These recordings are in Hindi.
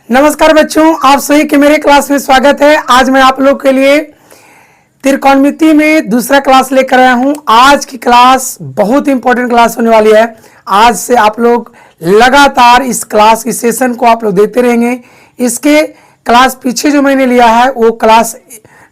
नमस्कार बच्चों, आप सभी के मेरे क्लास में स्वागत है। आज मैं आप लोग के लिए त्रिकोणमिति में दूसरा क्लास लेकर आया हूं। आज की क्लास बहुत इंपॉर्टेंट क्लास होने वाली है। आज से आप लोग लगातार इस क्लास की सेशन को आप लोग देते रहेंगे। इसके क्लास पीछे जो मैंने लिया है वो क्लास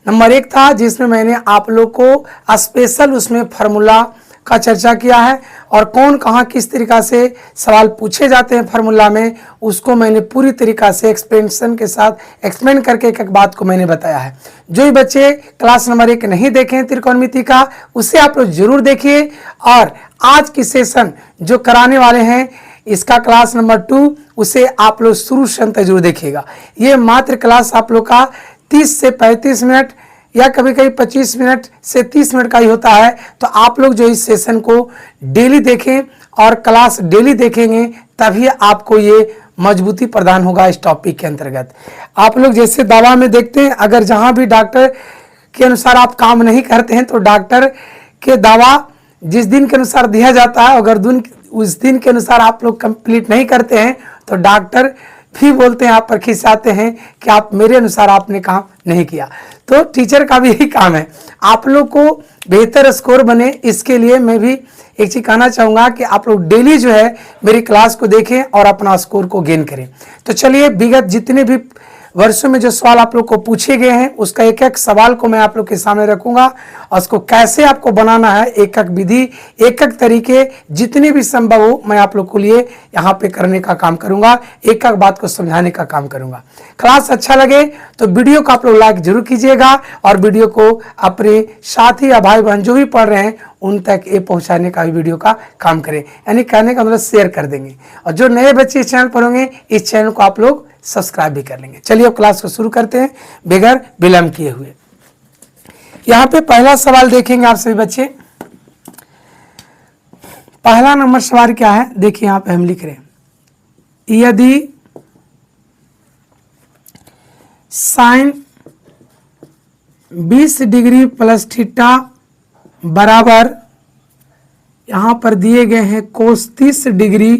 नंबर 1 था, जिसमें मैंने आप लोग को स्पेशल उसमें फार्मूला का चर्चा किया है और कौन कहाँ किस तरीका से सवाल पूछे जाते हैं फार्मूला में, उसको मैंने पूरी तरीका से एक्सप्लेनेशन के साथ एक्सप्लेन करके एक एक बात को मैंने बताया है। जो भी बच्चे क्लास नंबर 1 नहीं देखे हैं त्रिकोणमिति का, उसे आप लोग जरूर देखिए। और आज की सेशन जो कराने वाले हैं इसका क्लास नंबर 2, उसे आप लोग शुरू से अंत जरूर देखिएगा। ये मात्र क्लास आप लोग का 30 से 35 मिनट या कभी कभी 25 मिनट से 30 मिनट का ही होता है। तो आप लोग जो इस सेशन को डेली देखें और क्लास डेली देखेंगे, तभी आपको ये मजबूती प्रदान होगा इस टॉपिक के अंतर्गत। आप लोग जैसे दवा में देखते हैं, अगर जहां भी डॉक्टर के अनुसार आप काम नहीं करते हैं तो डॉक्टर के दवा जिस दिन के अनुसार दिया जाता है, अगर उस दिन के अनुसार आप लोग कंप्लीट नहीं करते हैं तो डॉक्टर भी बोलते हैं, आप पर खिंचाते हैं कि आप मेरे अनुसार आपने काम नहीं किया। तो टीचर का भी यही काम है, आप लोग को बेहतर स्कोर बने। इसके लिए मैं भी एक चीज कहना चाहूंगा कि आप लोग डेली जो है मेरी क्लास को देखें और अपना स्कोर को गेन करें। तो चलिए, विगत जितने भी वर्षों में जो सवाल आप लोग को पूछे गए हैं उसका एक एक सवाल को मैं आप लोग के सामने रखूंगा और उसको कैसे आपको बनाना है, एक एक विधि, एक एक तरीके जितने भी संभव हो मैं आप लोग के लिए यहाँ पे करने का काम करूंगा, एक एक बात को समझाने का काम करूंगा। क्लास अच्छा लगे तो वीडियो को आप लोग लाइक जरूर कीजिएगा और वीडियो को अपने साथी या भाई बहन जो भी पढ़ रहे हैं उन तक ये पहुंचाने का भी वीडियो का काम करें, यानी कहने का मतलब शेयर कर देंगे। और जो नए बच्चे इस चैनल पर होंगे इस चैनल को आप लोग सब्सक्राइब भी कर लेंगे। चलिए अब क्लास को शुरू करते हैं बगैर विलंब किए हुए। यहां पे पहला सवाल देखेंगे आप सभी बच्चे। पहला नंबर सवाल क्या है, देखिए यहां पे हम लिख रहे हैं, यदि साइन 20 डिग्री प्लस थीटा बराबर यहां पर दिए गए हैं कोस 30 डिग्री,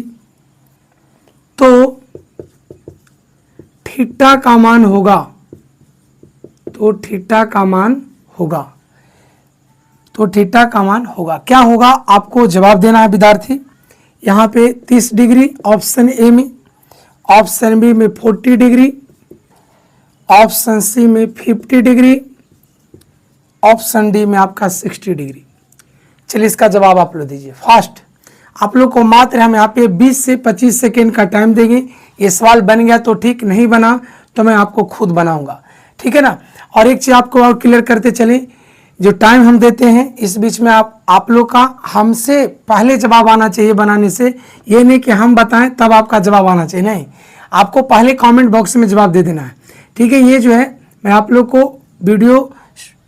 तो थीटा का मान होगा, तो थीटा का मान होगा, तो थीटा का मान होगा। क्या होगा आपको जवाब देना है विद्यार्थी। यहाँ पे 30 डिग्री ऑप्शन ए में, ऑप्शन बी में 40 डिग्री, ऑप्शन सी में 50 डिग्री, ऑप्शन डी में आपका 60 डिग्री। चलिए इसका जवाब आप लोग दीजिए फास्ट। आप लोग को मात्र हम यहाँ पे 20 से 25 सेकेंड का टाइम देंगे। ये सवाल बन गया तो ठीक, नहीं बना तो मैं आपको खुद बनाऊंगा, ठीक है ना। और एक चीज आपको और क्लियर करते चले, जो टाइम हम देते हैं इस बीच में आप लोग का हमसे पहले जवाब आना चाहिए बनाने से। ये नहीं कि हम बताएं तब आपका जवाब आना चाहिए, नहीं, आपको पहले कॉमेंट बॉक्स में जवाब दे देना है, ठीक है। ये जो है मैं आप लोग को वीडियो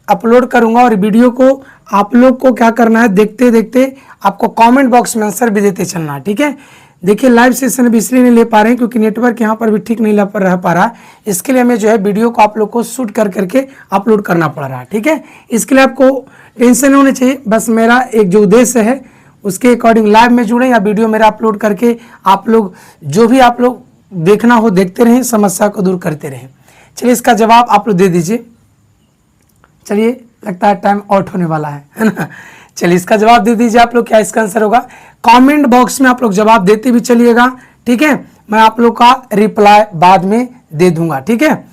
अपलोड करूंगा और वीडियो को आप लोग को क्या करना है, देखते देखते आपको कमेंट बॉक्स में आंसर भी देते चलना है, ठीक है। देखिए लाइव सेशन भी इसलिए नहीं ले पा रहे हैं क्योंकि नेटवर्क यहाँ पर भी ठीक नहीं रह पा रहा। इसके लिए हमें जो है वीडियो को आप लोग को शूट करके अपलोड करना पड़ रहा है, ठीक है। इसके लिए आपको टेंशन नहीं होनी चाहिए, बस मेरा एक जो उद्देश्य है उसके अकॉर्डिंग लाइव में जुड़े या वीडियो मेरा अपलोड करके आप लोग जो भी आप लोग देखना हो देखते रहें, समस्या को दूर करते रहें। चलिए इसका जवाब आप लोग दे दीजिए। चलिए लगता है टाइम आउट होने वाला है ना। चलिए इसका जवाब दे दीजिए आप लोग, क्या इसका आंसर होगा। कमेंट बॉक्स में आप लोग जवाब देते भी चलिएगा, ठीक है। मैं आप लोग का रिप्लाई बाद में दे दूंगा, ठीक है।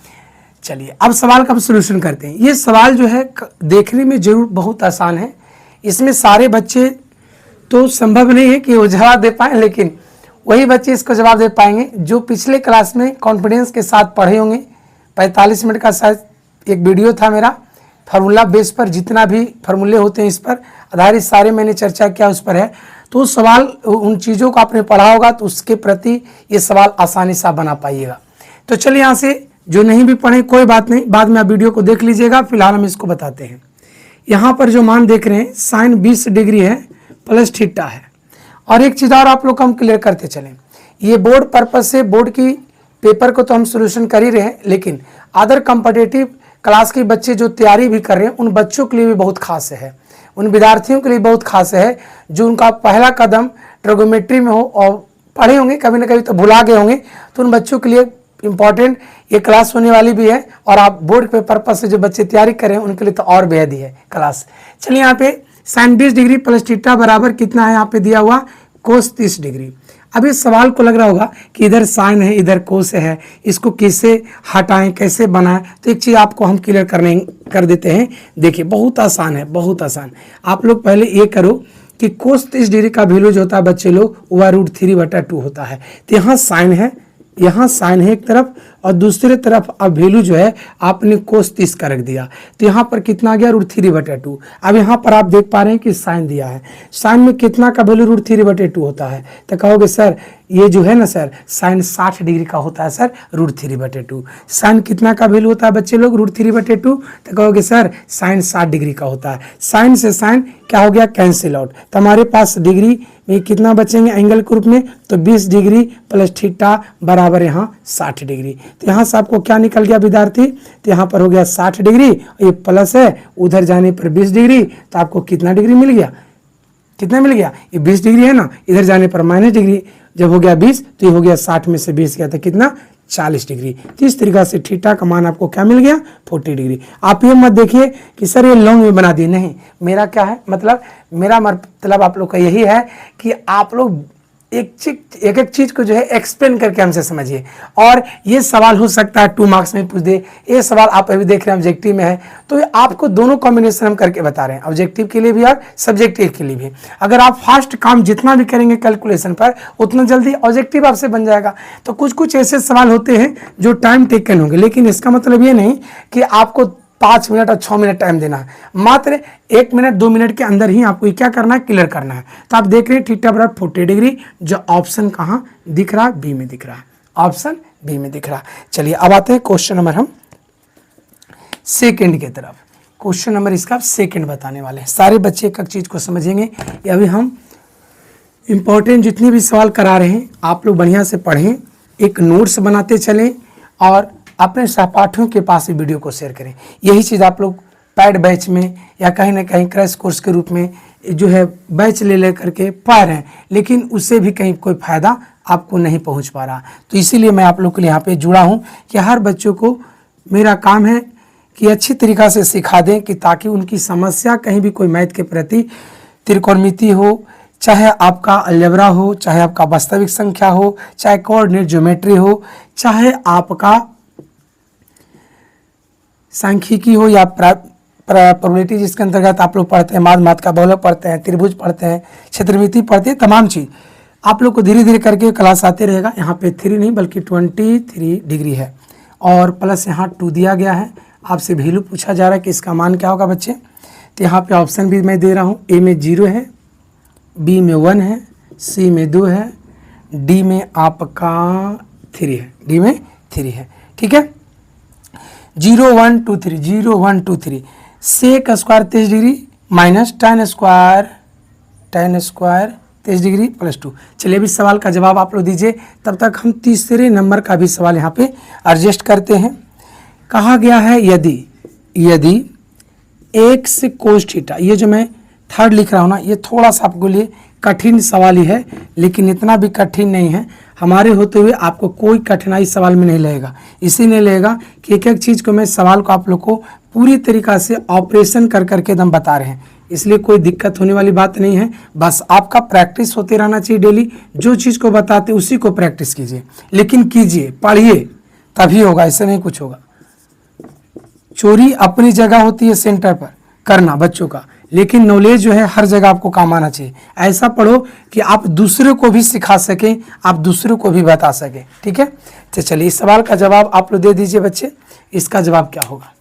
चलिए अब सवाल का सोल्यूशन करते हैं। ये सवाल जो है देखने में जरूर बहुत आसान है, इसमें सारे बच्चे तो संभव नहीं है कि वो जवाब दे पाए, लेकिन वही बच्चे इसको जवाब दे पाएंगे जो पिछले क्लास में कॉन्फिडेंस के साथ पढ़े होंगे। 45 मिनट का शायद एक वीडियो था मेरा, फार्मूला बेस पर जितना भी फार्मूले होते हैं इस पर आधारित सारे मैंने चर्चा किया उस पर है। तो सवाल उन चीज़ों को आपने पढ़ा होगा तो उसके प्रति ये सवाल आसानी से आप बना पाइएगा। तो चलिए यहाँ से जो नहीं भी पढ़े कोई बात नहीं, बाद में आप वीडियो को देख लीजिएगा, फिलहाल हम इसको बताते हैं। यहाँ पर जो मान देख रहे हैं साइन 20 डिग्री है प्लस थीटा है। और एक चीज़ और आप लोग को हम क्लियर करते चलें, ये बोर्ड पर्पज से बोर्ड की पेपर को तो हम सोल्यूशन कर ही रहे हैं, लेकिन अदर कॉम्पिटिटिव क्लास के बच्चे जो तैयारी भी कर रहे हैं उन बच्चों के लिए भी बहुत खास है, उन विद्यार्थियों के लिए बहुत खास है जो उनका पहला कदम ट्रिगोनोमेट्री में हो और पढ़े होंगे, कभी ना कभी तो भुला गए होंगे, तो उन बच्चों के लिए इम्पॉर्टेंट ये क्लास होने वाली भी है, और आप बोर्ड के पर्पज से जो बच्चे तैयारी कर रहे हैं उनके लिए तो और बेहद ही है क्लास। चलिए यहाँ पे साइन 20 डिग्री प्लस थीटा बराबर कितना है, यहाँ पे दिया हुआ कोस 30 डिग्री। अब इस सवाल को लग रहा होगा कि इधर साइन है इधर कोस है, इसको कैसे हटाएं कैसे बनाएं, तो एक चीज़ आपको हम क्लियर कर देते हैं। देखिए बहुत आसान है, बहुत आसान। आप लोग पहले ये करो कि कोस 30 डिग्री का वैल्यू जो होता है बच्चे लोग वह √3/2 होता है। तो यहाँ साइन है, यहाँ साइन है एक तरफ, और दूसरे तरफ अब वैल्यू जो है आपने कोस 30 का रख दिया, तो यहाँ पर कितना आ गया √3/2। अब यहाँ पर आप देख पा रहे हैं कि साइन दिया है, साइन में कितना का वैल्यू √3/2 होता है, तो कहोगे सर ये जो है ना सर साइन 60 डिग्री का होता है सर √3/2। साइन कितना का वैल्यू होता है बच्चे लोग √3/2, तो कहोगे सर साइन 60 डिग्री का होता है। साइन से साइन क्या हो गया कैंसिल आउट, तो हमारे पास डिग्री में कितना बचेंगे एंगल के रूप में, तो 20 डिग्री प्लस थीटा बराबर यहाँ 60 डिग्री। तो यहाँ से आपको क्या निकल गया विद्यार्थी, तो यहाँ पर हो गया 60 डिग्री, ये प्लस है उधर जाने पर 20 डिग्री, तो आपको कितना डिग्री मिल गया, कितना मिल गया, ये 20 डिग्री है ना, इधर जाने पर माइनस डिग्री, जब हो गया 20 तो ये हो गया 60 में से 20 गया था कितना 40 डिग्री। तो इस तरीका से थीटा का मान आपको क्या मिल गया 40 डिग्री। आप ये मत देखिए कि सर ये लॉन्ग में बना दिए, नहीं, मेरा क्या है मतलब, मेरा मतलब आप लोग का यही है कि आप लोग एक एक चीज को जो है एक्सप्लेन करके हमसे समझिए। और ये सवाल हो सकता है 2 मार्क्स में पूछ दे, ये सवाल आप अभी देख रहे हैं ऑब्जेक्टिव में है, तो ये आपको दोनों कॉम्बिनेशन हम करके बता रहे हैं, ऑब्जेक्टिव के लिए भी और सब्जेक्टिव के लिए भी। अगर आप फास्ट काम जितना भी करेंगे कैलकुलेशन पर उतना जल्दी ऑब्जेक्टिव आपसे बन जाएगा। तो कुछ कुछ ऐसे सवाल होते हैं जो टाइम टेकन होंगे, लेकिन इसका मतलब ये नहीं कि आपको 5 मिनट और 6 मिनट टाइम देना है, मात्र 1 मिनट 2 मिनट के अंदर ही आपको क्या करना है क्लियर करना है। तो आप देख रहे हैं थीटा बराबर 40 डिग्री, जो ऑप्शन कहाँ दिख रहा है, बी में दिख रहा है, ऑप्शन बी में दिख रहा है। चलिए अब आते हैं क्वेश्चन नंबर हम सेकंड की तरफ। क्वेश्चन नंबर इसका सेकंड बताने वाले हैं, सारे बच्चे एक एक चीज को समझेंगे। अभी हम इंपॉर्टेंट जितने भी सवाल करा रहे हैं आप लोग बढ़िया से पढ़ें, एक नोट्स बनाते चलें और अपने सहपाठियों के पास ये वीडियो को शेयर करें। यही चीज़ आप लोग पैड बैच में या कहीं ना कहीं क्रैश कोर्स के रूप में जो है बैच ले करके पढ़ रहे हैं, लेकिन उससे भी कहीं कोई फ़ायदा आपको नहीं पहुंच पा रहा। तो इसीलिए मैं आप लोग के लिए यहाँ पे जुड़ा हूँ कि हर बच्चों को मेरा काम है कि अच्छी तरीक़ा से सिखा दें कि ताकि उनकी समस्या कहीं भी कोई मैथ के प्रति त्रिकोणमिति हो, चाहे आपका अलजेब्रा हो, चाहे आपका वास्तविक संख्या हो, चाहे कोऑर्डिनेट ज्योमेट्री हो, चाहे आपका सांख्यिकी हो या प्रोबेबिलिटी जिसके अंतर्गत आप लोग पढ़ते हैं, मात का बहुलक पढ़ते हैं, त्रिभुज पढ़ते हैं, क्षेत्रमिति पढ़ते हैं, तमाम चीज़ आप लोग को धीरे धीरे करके क्लास आते रहेगा। यहाँ पे 3 नहीं बल्कि 23 डिग्री है और प्लस यहाँ 2 दिया गया है। आपसे वैल्यू पूछा जा रहा है कि इसका मान क्या होगा बच्चे, तो यहाँ पे ऑप्शन भी मैं दे रहा हूँ। ए में 0 है, बी में 1 है, सी में 2 है, डी में आपका 3 है, डी में 3 है। ठीक है, 0 1 2 3 0 1 2 3 sec square 30 degree minus tan square 30 degree plus 2। चलिए अभी सवाल का जवाब आप लोग दीजिए, तब तक हम तीसरे नंबर का भी सवाल यहाँ पे एडजस्ट करते हैं। कहा गया है यदि x कोस थीटा, ये जो मैं थर्ड लिख रहा हूँ ना, ये थोड़ा सा आपके लिए कठिन सवाल ही है, लेकिन इतना भी कठिन नहीं है। हमारे होते हुए आपको कोई कठिनाई सवाल में नहीं लगेगा, इसी नहीं लगेगा कि एक एक चीज़ को मैं सवाल को आप लोग को पूरी तरीक़ा से ऑपरेशन कर करके एकदम बता रहे हैं, इसलिए कोई दिक्कत होने वाली बात नहीं है। बस आपका प्रैक्टिस होते रहना चाहिए डेली, जो चीज़ को बताते उसी को प्रैक्टिस कीजिए, लेकिन कीजिए, पढ़िए, तभी होगा, ऐसे नहीं कुछ होगा। चोरी अपनी जगह होती है सेंटर पर करना बच्चों का, लेकिन नॉलेज जो है हर जगह आपको काम आना चाहिए। ऐसा पढ़ो कि आप दूसरे को भी सिखा सकें, आप दूसरों को भी बता सकें। ठीक है, तो चलिए इस सवाल का जवाब आप लोग दे दीजिए बच्चे। इसका जवाब क्या होगा,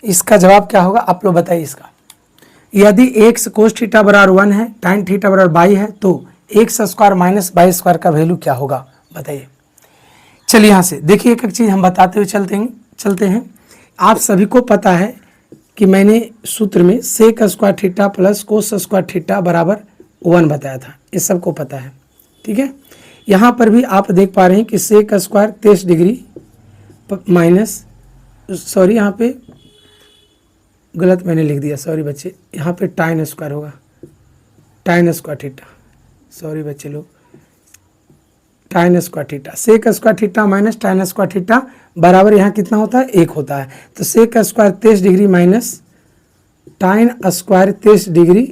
इसका जवाब क्या होगा आप लोग बताइए। इसका यदि x कोस थीटा बराबर 1 है, tan थीटा बराबर 22 है, तो x स्क्वायर माइनस 22 स्क्वायर का वैल्यू क्या होगा बताइए। चलिए यहाँ से देखिए एक एक चीज़ हम बताते हुए चलते हैं। आप सभी को पता है कि मैंने सूत्र में sec square theta plus cos square theta बराबर 1 बताया था, ये सबको पता है। ठीक है, यहाँ पर भी आप देख पा रहे हैं कि sec square 30 degree minus, sorry यहाँ पे गलत मैंने लिख दिया, सॉरी बच्चे, यहाँ पे tan स्क्वायर होगा, tan स्क्वायर थीटा, सॉरी बच्चे लोग, tan square theta. Sec square theta minus tan square theta बराबर यहाँ कितना होता है, 1 होता है। तो sec square 23 degree minus tan square 23 degree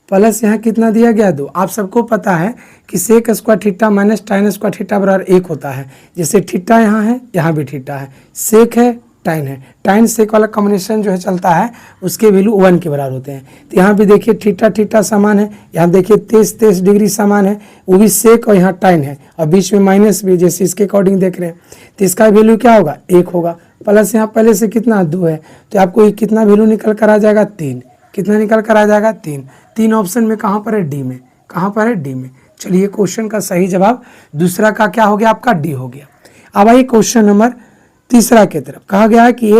plus यहाँ कितना दिया गया 2। आप सबको पता है कि sec square theta minus tan square theta बराबर 1 होता है। जैसे थीटा यहाँ है, यहाँ भी थीटा है, सेक है, टाइन है, टाइन सेक वाला कॉम्बिनेशन जो है चलता है उसके वैल्यू 1 के बराबर होते हैं। तो यहाँ भी देखिए थीटा थीटा समान है, यहाँ देखिए 23 डिग्री समान है, वो भी सेक और यहाँ टाइन है और बीच में माइनस भी, जैसे इसके अकॉर्डिंग देख रहे हैं। तो इसका वैल्यू क्या होगा, 1 होगा। प्लस यहाँ पहले से कितना 2 है, तो आपको कितना वैल्यू निकल कर आ जाएगा 3। कितना निकल कर आ जाएगा 3। 3 ऑप्शन में कहाँ पर है, डी में। कहाँ पर है, डी में। चलिए क्वेश्चन का सही जवाब दूसरा का क्या हो गया, आपका डी हो गया। अब आइए क्वेश्चन नंबर तीसरा की तरफ। कहा गया है कि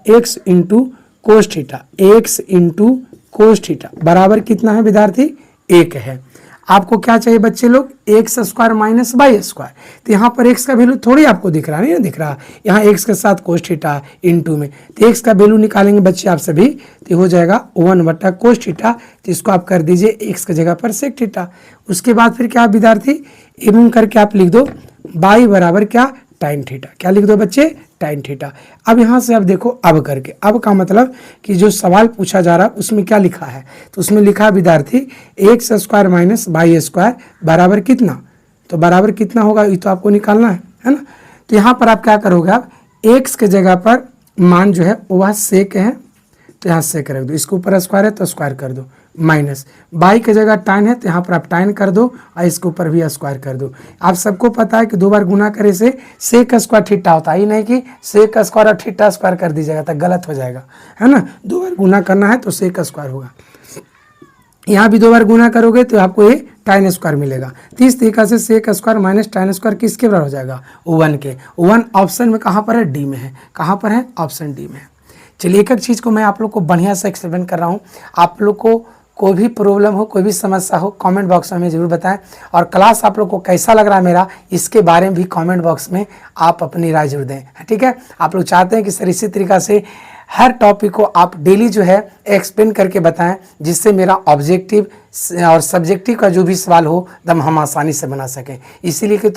x into cos theta, x into cos theta बराबर कितना है विद्यार्थी, 1 है। आपको क्या चाहिए बच्चे लोग, x square minus y square. तो यहाँ पर x का वैल्यू थोड़ी आपको दिख रहा, नहीं ना दिख रहा, यहाँ x के साथ कोस थीटा इंटू में, तो x का वैल्यू निकालेंगे बच्चे आप सभी, तो हो जाएगा 1 बटा कोस थीटा। तो इसको आप कर दीजिए x की जगह पर सेक थीटा। उसके बाद फिर क्या विद्यार्थी, एवं करके आप लिख दो y बराबर क्या, टाइन थीटा। क्या लिख दो बच्चे, टाइन थीटा। अब यहाँ से अब देखो अब करके, अब का मतलब कि जो सवाल पूछा जा रहा है उसमें क्या लिखा है, तो उसमें लिखा है विद्यार्थी x square minus y square बराबर कितना, तो बराबर कितना होगा ये तो आपको निकालना है ना। तो यहाँ पर आप क्या करोगे, आप एक्स के जगह पर मान जो है वह सेक है, तो यहाँ सेक रख दो, इसके ऊपर स्क्वायर है तो स्क्वायर कर दो, माइनस बाई की जगह टाइन है तो यहाँ पर आप टाइन कर दो और इसके ऊपर भी स्क्वायर कर दो। आप सबको पता है कि 2 बार गुना करे से सेक स्क्वायर थीटा होता है, ये नहीं कि सेक स्क्वायर और थीटा स्क्वायर कर दीजिएगा तो गलत हो जाएगा, है ना। 2 बार गुना करना है तो सेक स्क्वायर होगा। यहाँ भी 2 बार गुना करोगे तो आपको ये टाइन स्क्वायर मिलेगा। तो इस तरीके से sec square minus tan square किसके बराबर हो जाएगा, 1 के। 1 ऑप्शन में कहाँ पर है, डी में है। कहाँ पर है, ऑप्शन डी में है। चलिए एक एक चीज़ को मैं आप लोग को बढ़िया से एक्सप्लेन कर रहा हूँ। आप लोग को कोई भी प्रॉब्लम हो, कोई भी समस्या हो, कमेंट बॉक्स में हमें ज़रूर बताएं। और क्लास आप लोग को कैसा लग रहा है मेरा, इसके बारे में भी कमेंट बॉक्स में आप अपनी राय जरूर दें, ठीक है। आप लोग चाहते हैं कि सर इसी तरीक़ा से हर टॉपिक को आप डेली जो है एक्सप्लेन करके बताएं, जिससे मेरा ऑब्जेक्टिव और सब्जेक्टिव का जो भी सवाल हो एकदम हम आसानी से बना सकें। इसीलिए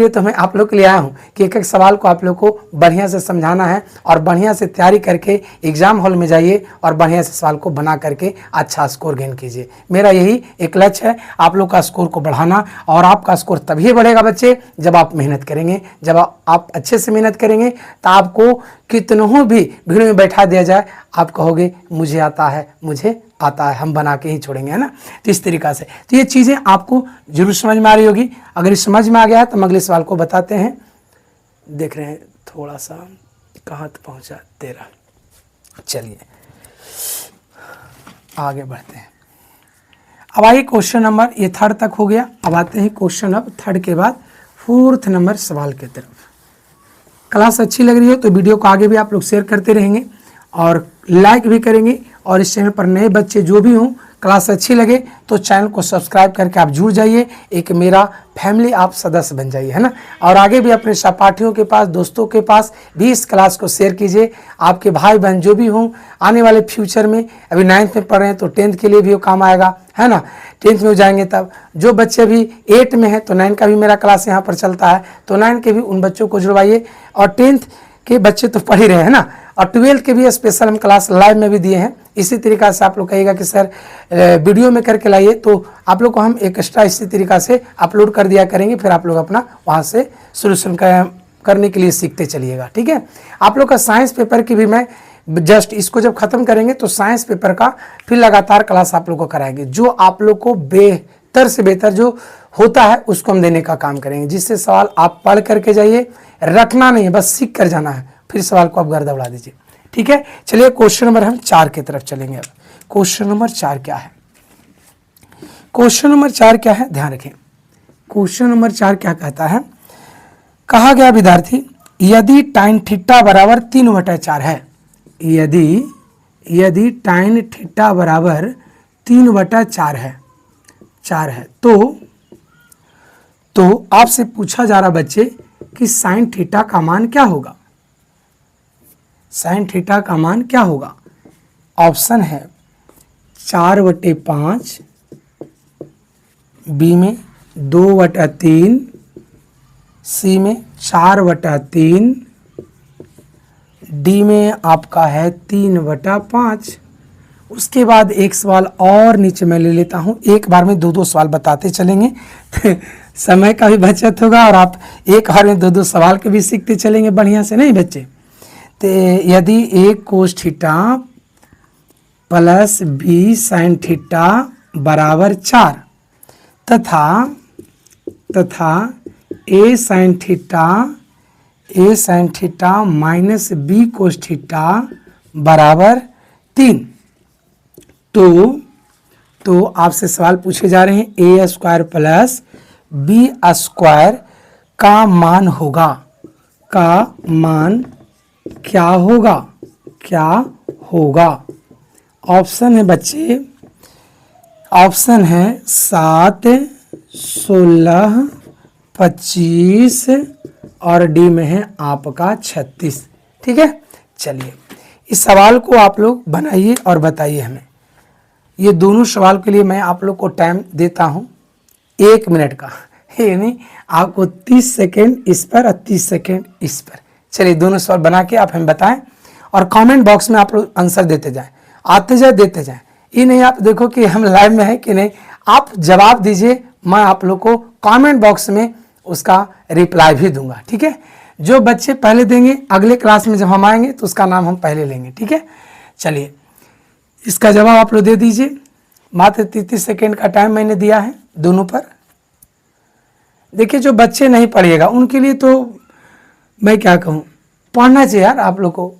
तो मैं आप लोग के लिए आया हूँ कि एक एक सवाल को आप लोग को बढ़िया से समझाना है और बढ़िया से तैयारी करके एग्जाम हॉल में जाइए और बढ़िया से सवाल को बना करके अच्छा स्कोर गेन कीजिए। मेरा यही एक लक्ष्य है, आप लोग का स्कोर को बढ़ाना। और आपका स्कोर तभी बढ़ेगा बच्चे जब आप मेहनत करेंगे। जब आप अच्छे से मेहनत करेंगे तो आपको कितनों भी भीड़ में बैठा दिया जाए, आप कहोगे मुझे आता है, मुझे आता है, हम बना के ही छोड़ेंगे, है ना। तो इस तरीक़ा से तो ये चीज़ें आपको जरूर समझ में आ रही होगी। अगर समझ में आ गया है तो हम अगले सवाल को बताते हैं। देख रहे हैं थोड़ा सा कहाँ तक पहुँचा 13। चलिए आगे बढ़ते हैं। अब आइए क्वेश्चन नंबर, ये 3rd तक हो गया। अब आते हैं क्वेश्चन अब 3rd के बाद 4th नंबर सवाल की तरफ। क्लास अच्छी लग रही हो तो वीडियो को आगे भी आप लोग शेयर करते रहेंगे और लाइक भी करेंगे। और इस चैनल पर नए बच्चे जो भी हों, क्लास अच्छी लगे तो चैनल को सब्सक्राइब करके आप जुड़ जाइए, एक मेरा फैमिली आप सदस्य बन जाइए, है ना। और आगे भी अपने सहपाठियों के पास, दोस्तों के पास भी इस क्लास को शेयर कीजिए। आपके भाई बहन जो भी हों, आने वाले फ्यूचर में, अभी 9th में पढ़ रहे हैं तो 10th के लिए भी वो काम आएगा, है ना। 10th में हो जाएंगे तब, जो बच्चे अभी 8 में हैं तो 9 का भी मेरा क्लास यहाँ पर चलता है, तो 9 के भी उन बच्चों को जुड़वाइए। और 10th के बच्चे तो पढ़ ही रहे हैं ना, और 12th के भी स्पेशल हम क्लास लाइव में भी दिए हैं। इसी तरीक़ा से आप लोग कहिएगा कि सर वीडियो में करके लाइए, तो आप लोग को हम एक्स्ट्रा इसी तरीक़ा से अपलोड कर दिया करेंगे। फिर आप लोग अपना वहाँ से सोल्यूशन करने के लिए सीखते चलिएगा, ठीक है। आप लोग का साइंस पेपर की भी मैं जस्ट इसको जब ख़त्म करेंगे तो साइंस पेपर का फिर लगातार क्लास आप लोग को कराएंगे। जो आप लोग को बेहतर से बेहतर जो होता है उसको हम देने का काम करेंगे, जिससे सवाल आप पढ़ करके जाइए, रटना नहीं है, बस सीख कर जाना है, फिर सवाल को आप गर्दा उड़ा दीजिए, ठीक है। चलिए क्वेश्चन नंबर हम 4 की तरफ चलेंगे। अब क्वेश्चन नंबर 4 क्या है, क्वेश्चन नंबर 4 क्या है, ध्यान रखें। क्वेश्चन नंबर 4 क्या कहता है, कहा गया विद्यार्थी यदि टाइन थीटा बराबर 3/4 है, यदि टाइन थीटा बराबर 3/4 है, 4 है, तो आपसे पूछा जा रहा बच्चे कि साइन थीटा का मान क्या होगा। साइन थीटा का मान क्या होगा। ऑप्शन है 4/5 बी में, 2/3, सी में 4/3, डी में आपका है 3/5। उसके बाद एक सवाल और नीचे मैं ले लेता हूँ, एक बार में 2-2 सवाल बताते चलेंगे समय का भी बचत होगा और आप एक बार में 2-2 सवाल के भी सीखते चलेंगे बढ़िया से, नहीं बच्चे। तो यदि a cos theta plus b sin theta बराबर 4 तथा a sin theta minus b cos theta बराबर 3, तो आपसे सवाल पूछे जा रहे हैं a square plus b square का मान क्या होगा। ऑप्शन है बच्चे, ऑप्शन है 7, 16, 25 और डी में है आपका 36। ठीक है, चलिए इस सवाल को आप लोग बनाइए और बताइए हमें। ये दोनों सवाल के लिए मैं आप लोग को टाइम देता हूँ 1 मिनट का, यानी आपको 30 सेकेंड इस पर और 30 सेकेंड इस पर। चलिए दोनों सवाल बना के आप हमें बताएं और कमेंट बॉक्स में आप लोग आंसर देते जाएं, आते जाए देते जाएं। ये नहीं आप देखो कि हम लाइव में हैं कि नहीं, आप जवाब दीजिए, मैं आप लोग को कमेंट बॉक्स में उसका रिप्लाई भी दूंगा। ठीक है, जो बच्चे पहले देंगे अगले क्लास में जब हम आएंगे तो उसका नाम हम पहले लेंगे। ठीक है, चलिए इसका जवाब आप लोग दे दीजिए। मात्र 30 सेकेंड का टाइम मैंने दिया है दोनों पर। देखिए जो बच्चे नहीं पढ़िएगा उनके लिए तो मैं क्या कहूँ, पढ़ना चाहिए यार आप लोग को।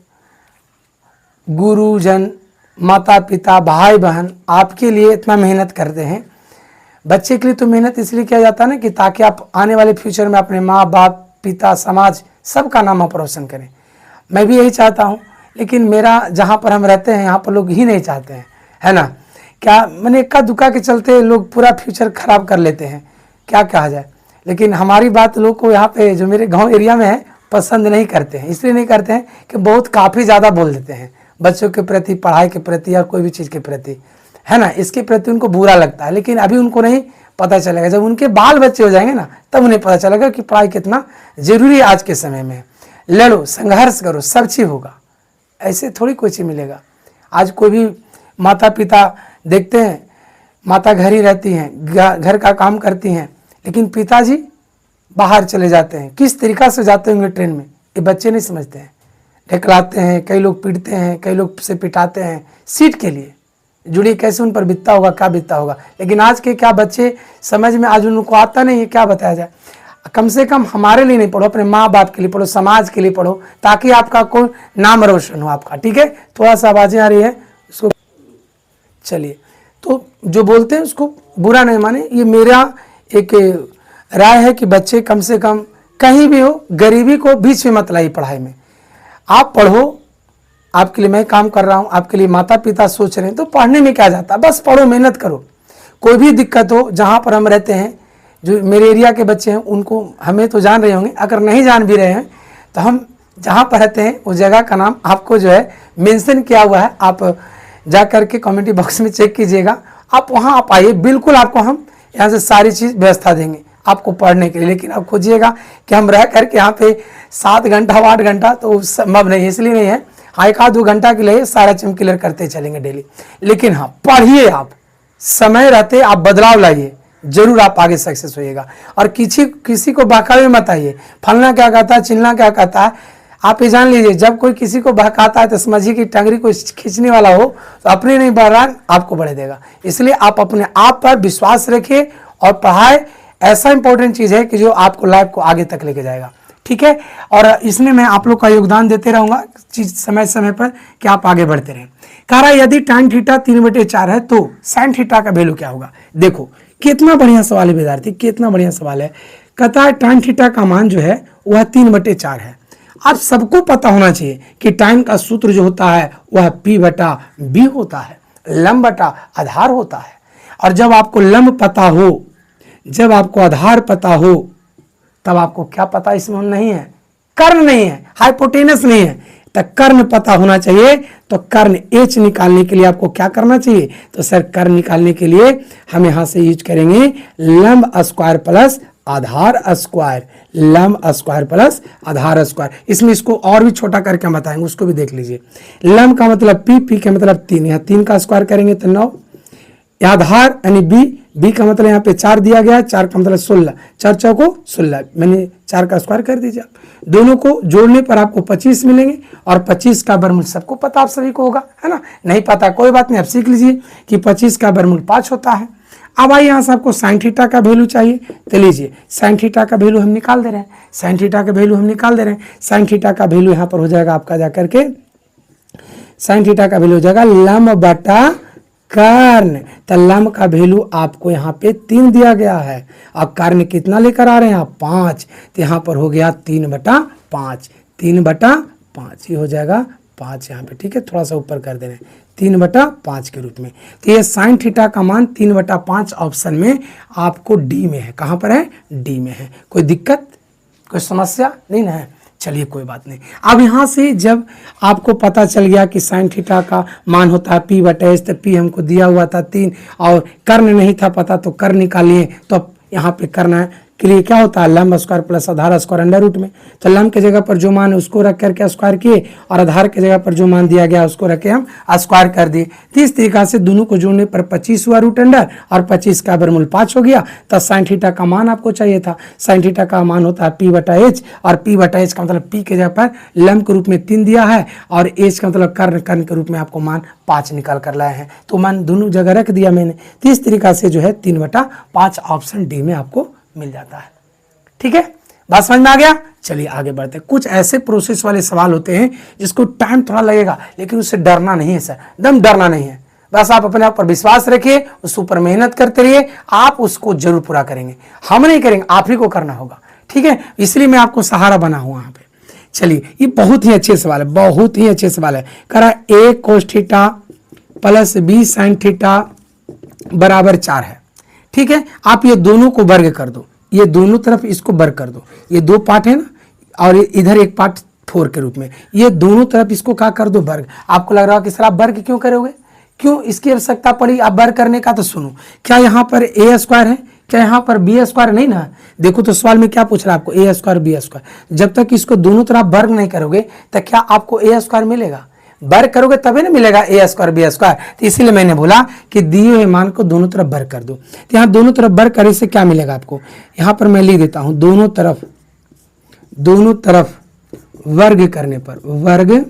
गुरुजन, माता पिता, भाई बहन आपके लिए इतना मेहनत करते हैं। बच्चे के लिए तो मेहनत इसलिए किया जाता है ना कि ताकि आप आने वाले फ्यूचर में अपने माँ बाप, पिता, समाज सबका नाम आप रोशन करें। मैं भी यही चाहता हूँ, लेकिन मेरा जहाँ पर हम रहते हैं यहाँ पर लोग ही नहीं चाहते हैं, है ना। क्या मैंने इक्का दुक्का के चलते लोग पूरा फ्यूचर खराब कर लेते हैं, क्या कहा जाए। लेकिन हमारी बात लोग को यहाँ पे जो मेरे गांव एरिया में है पसंद नहीं करते हैं। इसलिए नहीं करते हैं कि बहुत काफ़ी ज़्यादा बोल देते हैं बच्चों के प्रति, पढ़ाई के प्रति या कोई भी चीज़ के प्रति, है ना। इसके प्रति उनको बुरा लगता है, लेकिन अभी उनको नहीं पता चलेगा। जब उनके बाल बच्चे हो जाएंगे ना तब उन्हें पता चलेगा कि पढ़ाई कितना ज़रूरी है आज के समय में। लड़ो, संघर्ष करो, सब चीज़ होगा, ऐसे थोड़ी कोई चीज़ मिलेगा। आज कोई भी माता पिता देखते हैं, माता घर ही रहती हैं, घर का काम करती हैं, लेकिन पिताजी बाहर चले जाते हैं। किस तरीक़ा से जाते होंगे ट्रेन में, ये बच्चे नहीं समझते हैं। ढकलाते हैं, कई लोग पीटते हैं, कई लोग से पिटाते हैं सीट के लिए। जुड़ी कैसे उन पर बीतता होगा, क्या बीतता होगा। लेकिन आज के क्या बच्चे समझ में आज उनको आता नहीं है, क्या बताया जाए। कम से कम हमारे लिए नहीं पढ़ो, अपने माँ बाप के लिए पढ़ो, समाज के लिए पढ़ो, ताकि आपका कोई नाम रोशन हो आपका। ठीक है, थोड़ा सा आवाज़ें आ रही है उसको, चलिए। तो जो बोलते हैं उसको बुरा नहीं माने, ये मेरा एक राय है कि बच्चे कम से कम कहीं भी हो, गरीबी को बीच में मत लाइए पढ़ाई में। आप पढ़ो, आपके लिए मैं काम कर रहा हूँ, आपके लिए माता पिता सोच रहे हैं, तो पढ़ने में क्या जाता है, बस पढ़ो, मेहनत करो। कोई भी दिक्कत हो, जहाँ पर हम रहते हैं, जो मेरे एरिया के बच्चे हैं उनको हमें तो जान रहे होंगे, अगर नहीं जान भी रहे हैं तो हम जहाँ पर रहते हैं उस जगह का नाम आपको जो है मेंशन किया हुआ है, आप जा करके कमेंट बॉक्स में चेक कीजिएगा। आप वहाँ आप आइए, बिल्कुल आपको हम यहाँ से सारी चीज़ व्यवस्था देंगे आपको पढ़ने के लिए। लेकिन आप खोजिएगा कि हम रह करके यहाँ पे 7 घंटा 8 घंटा तो संभव नहीं है, इसलिए नहीं है। हाँ, 1-2 घंटा के लिए सारा चीज क्लियर करते चलेंगे डेली। लेकिन हाँ, पढ़िए, आप समय रहते आप बदलाव लाइए, जरूर आप आगे सक्सेस होइएगा। और किसी को बहकावे मत आइए, फलना क्या कहता है, चिलना क्या कहता है। आप ये जान लीजिए, जब कोई किसी को बहकाता है तो समझिए कि टंगरी को खींचने वाला हो तो अपने नहीं बढ़ रहा, आपको बढ़े देगा। इसलिए आप अपने आप पर विश्वास रखिए और पढ़ाई ऐसा इंपॉर्टेंट चीज़ है कि जो आपको लाइफ को आगे तक लेके जाएगा। ठीक है, और इसमें मैं आप लोग का योगदान देते रहूँगा चीज समय समय पर कि आप आगे बढ़ते रहें। कह रहा है यदि tan थीटा 3/4 है तो sin थीटा का वैल्यू क्या होगा। देखो कितना बढ़िया सवाल है विद्यार्थी, कितना बढ़िया सवाल है। कहता है tan थीटा का मान जो है वह 3/4 है। आप सबको पता होना चाहिए कि टाइम का सूत्र जो होता है वह P/B होता है, लंब बटा आधार होता है। और जब आपको लंब पता हो, जब आपको आधार पता हो, तब आपको क्या पता इसमें नहीं है, कर्ण नहीं है, हाइपोटेनस नहीं है, तो कर्ण पता होना चाहिए। तो कर्ण h निकालने के लिए आपको क्या करना चाहिए? तो सर कर्ण निकालने के लिए हम यहां से यूज करेंगे लंब स्क्वायर प्लस आधार स्क्वायर, लंब स्क्वायर प्लस आधार स्क्वायर। इसमें इसको और भी छोटा करके हम बताएंगे, उसको भी देख लीजिए। लंब का मतलब पी, पी का मतलब 3, यहाँ 3 का स्क्वायर करेंगे तो 9, आधार यानी बी, बी का मतलब यहाँ पे 4 दिया गया, 4 का मतलब 16, 4 चौको 16, मैंने 4 का स्क्वायर कर दीजिए। दोनों को जोड़ने पर आपको 25 मिलेंगे और 25 का वर्गमूल सबको पता, आप सभी को होगा, है ना? नहीं पता कोई बात नहीं, आप सीख लीजिए कि 25 का वर्गमूल 5 होता है। अब आइए यहाँ से आपको साइन थीटा का वैल्यू चाहिए, तो लीजिए साइन थीटा का वैल्यू हम निकाल दे रहे हैं, साइन थीटा का वैल्यू हम निकाल दे रहे हैं। साइन थीटा का वैल्यू यहाँ पर हो जाएगा आपका जाकर के, साइन थीटा का वैल्यू हो जाएगा लंब बटा कर्ण। तो लंब का वैल्यू आपको यहाँ पे 3 दिया गया है और कर्ण कितना लेकर आ रहे हैं आप? 5। तो यहाँ पर हो गया 3/5, 3/5 ये हो जाएगा 5 यहाँ पे, ठीक है? थोड़ा सा ऊपर कर दे रहे हैं 3/5 के रूप में। तो ये साइन थीटा का मान 3/5 ऑप्शन में आपको डी में है। कहाँ पर है? डी में है। कोई दिक्कत, कोई समस्या नहीं ना है? चलिए कोई बात नहीं। अब यहाँ से जब आपको पता चल गया कि साइन थीटा का मान होता है P/S, तो P हमको दिया हुआ था 3 और कर्ण नहीं था पता, तो कर्ण निकालिए। तो यहाँ पे करना है के लिए क्या होता है? लंब स्क्वायर प्लस आधार स्क्वायर अंडर रूट में। तो लंब के जगह पर जो मान है उसको रख करके स्क्वायर किए और आधार के जगह पर जो मान दिया गया उसको रख के हम स्क्वायर कर दिए। तो इस तरीका से दोनों को जोड़ने पर 25 हुआ रूट अंडर और 25 का वर्गमूल 5 हो गया। तो साइन थीटा का मान आपको चाहिए था। साइन थीटा का मान होता है P/H और P/H का मतलब P के जगह पर लंब के रूप में 3 दिया है और H का मतलब कर्ण, कर्ण के रूप में आपको मान 5 निकाल कर लाए हैं। तो मान दोनों जगह रख दिया मैंने। तो इस तरीका से जो है 3/5 ऑप्शन डी में आपको मिल जाता है। ठीक है, बात समझ में आ गया? चलिए आगे बढ़ते हैं। कुछ ऐसे प्रोसेस वाले सवाल होते हैं जिसको टाइम थोड़ा लगेगा, लेकिन उससे डरना नहीं है सर, एकदम डरना नहीं है। बस आप अपने आप पर विश्वास रखिए, उस ऊपर मेहनत करते रहिए, आप उसको जरूर पूरा करेंगे। हम नहीं करेंगे, आप ही को करना होगा। ठीक है, इसलिए मैं आपको सहारा बना हुआ यहाँ पे। चलिए, ये बहुत ही अच्छे सवाल है, बहुत ही अच्छे सवाल है। करा a cos theta plus b sin theta बराबर 4 है। ठीक है, आप ये दोनों को वर्ग कर दो, ये दोनों तरफ इसको वर्ग कर दो। ये 2 पार्ट है ना, और इधर एक पार्ट 4 के रूप में, ये दोनों तरफ इसको क्या कर दो? वर्ग। आपको लग रहा है कि सर आप वर्ग क्यों करोगे, क्यों इसकी आवश्यकता पड़ी आप वर्ग करने का? तो सुनो, क्या यहाँ पर a स्क्वायर है, क्या यहाँ पर b स्क्वायर नहीं ना? देखो तो सवाल में क्या पूछ रहा है आपको, a स्क्वायर b स्क्वायर। जब तक इसको दोनों तरफ वर्ग नहीं करोगे तो क्या आपको a स्क्वायर मिलेगा? वर्ग करोगे तभी ना मिलेगा a स्क्वायर b स्क्वायर। तो इसीलिए मैंने बोला कि दिए हुए मान को दोनों तरफ वर्ग कर दो। तो यहाँ दोनों तरफ वर्ग करने से क्या मिलेगा आपको? यहाँ पर मैं लिख देता हूँ, दोनों तरफ वर्ग करने पर, वर्ग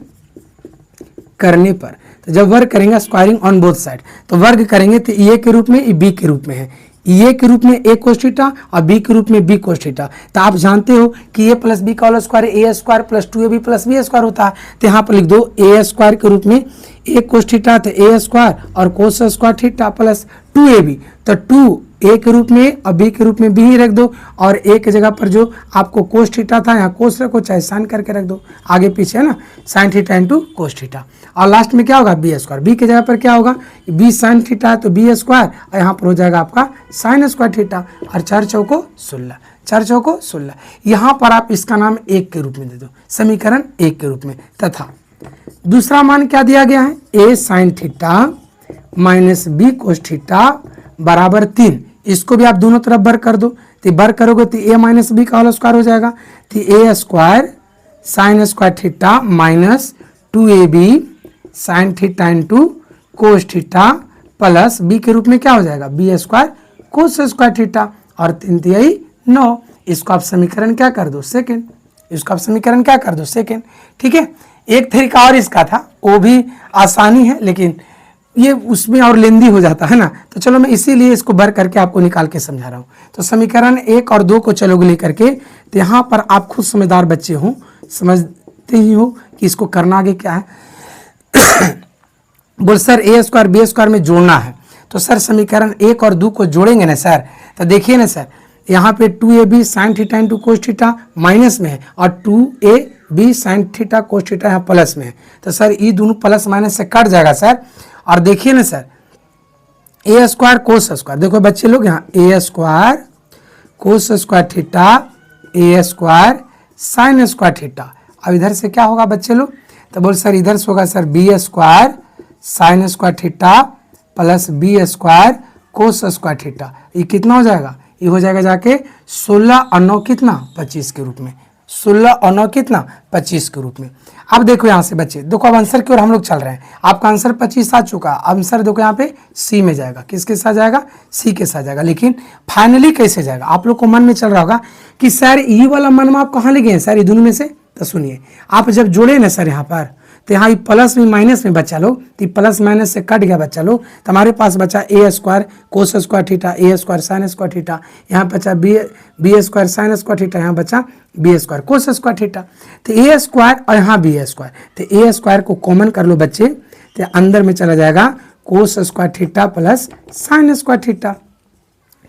करने पर, तो जब वर्ग करेंगे स्क्वायरिंग ऑन बोथ साइड, तो वर्ग करेंगे तो ए के रूप में, बी के रूप में है। ए के रूप में a cos थीटा और बी के रूप में b cos थीटा। तो आप जानते हो कि a प्लस बी का whole square a square plus 2ab plus b square होता है। तो यहाँ पर लिख दो a स्क्वायर के रूप में a cos थीटा, तो a स्क्वायर और cos square theta plus 2ab, तो 2 a के रूप में और b के रूप में b ही रख दो, और a की जगह पर जो आपको cos थीटा था यहाँ cos रखो, चाहे साइन करके रख दो, आगे पीछे है ना, sine theta into cos theta. और लास्ट में क्या होगा? b square. b की जगह पर क्या होगा? b साइन थीटा है तो b स्क्वायर, और यहाँ पर हो जाएगा आपका साइन स्क्वायर थीटा, और 4 चौको 16, 4 चौको 16। यहाँ पर आप इसका नाम 1 के रूप में दे दो, समीकरण 1 के रूप में। तथा दूसरा मान क्या दिया गया है? a sine theta minus b cos theta बराबर 3। इसको भी आप दोनों तरफ वर्ग कर दो, तो वर्ग करोगे तो a माइनस बी का होल स्क्वायर हो जाएगा। तो a square sin square theta minus 2ab sine theta into cos theta plus b के रूप में क्या हो जाएगा? b square cos square theta, और 3 तिहाई 9। इसको आप समीकरण क्या कर दो? सेकेंड। इसको आप समीकरण क्या कर दो? सेकेंड। ठीक है, एक तरीका और इसका था, वो भी आसानी है, लेकिन ये उसमें और लेंदी हो जाता है ना, तो चलो मैं इसीलिए इसको वर्ग करके आपको निकाल के समझा रहा हूँ। तो समीकरण 1 और 2 को चलोगे लेकर के, तो यहाँ पर आप खुद समझदार बच्चे हो, समझते ही हो कि इसको करना आगे क्या है। बोल sir a square b square में जोड़ना है, तो सर समीकरण 1 और 2 को जोड़ेंगे ना सर। तो देखिए ना सर, यहाँ पे 2ab sine theta into cos theta minus में है, और 2ab sine theta cos theta यहाँ प्लस में है। तो सर ये दोनों प्लस माइनस से कट जाएगा सर। और देखिए ना sir, a square cos square, देखो बच्चे लोग यहाँ a square cos square theta, a square sin square theta. अब इधर से क्या होगा बच्चे लोग? तो बोल सर इधर से होगा sir b square sin square theta plus b square cos square theta. ये कितना हो जाएगा, ये हो जाएगा जाके 16 और 9 कितना 25 के रूप में, 16 और 9 कितना 25 के रूप में। अब देखो यहाँ से बच्चे, देखो अब आंसर की ओर हम लोग चल रहे हैं। आपका आंसर 25 आ चुका, आंसर देखो यहाँ पे सी में जाएगा। किसके साथ जाएगा, सी के साथ जाएगा। लेकिन फाइनली कैसे जाएगा, आप लोग को मन में चल रहा होगा कि सर ये वाला मन में आप कहाँ ले गए सर, ये दोनों में से। तो सुनिए, आप जब जोड़े ना सर यहाँ पर, तो यहाँ प्लस में माइनस में बच्चा लोग, तो प्लस माइनस से कट गया बच्चा लोग, तो हमारे पास बचा a square cos square theta, a square sin square theta, यहाँ बचा b square sin square theta, यहाँ बचा b square cos square theta. तो ए स्क्वायर और यहाँ बी स्क्वायर, तो ए स्क्वायर को कॉमन कर लो बच्चे, तो अंदर में चला जाएगा कोस square theta plus sign square theta.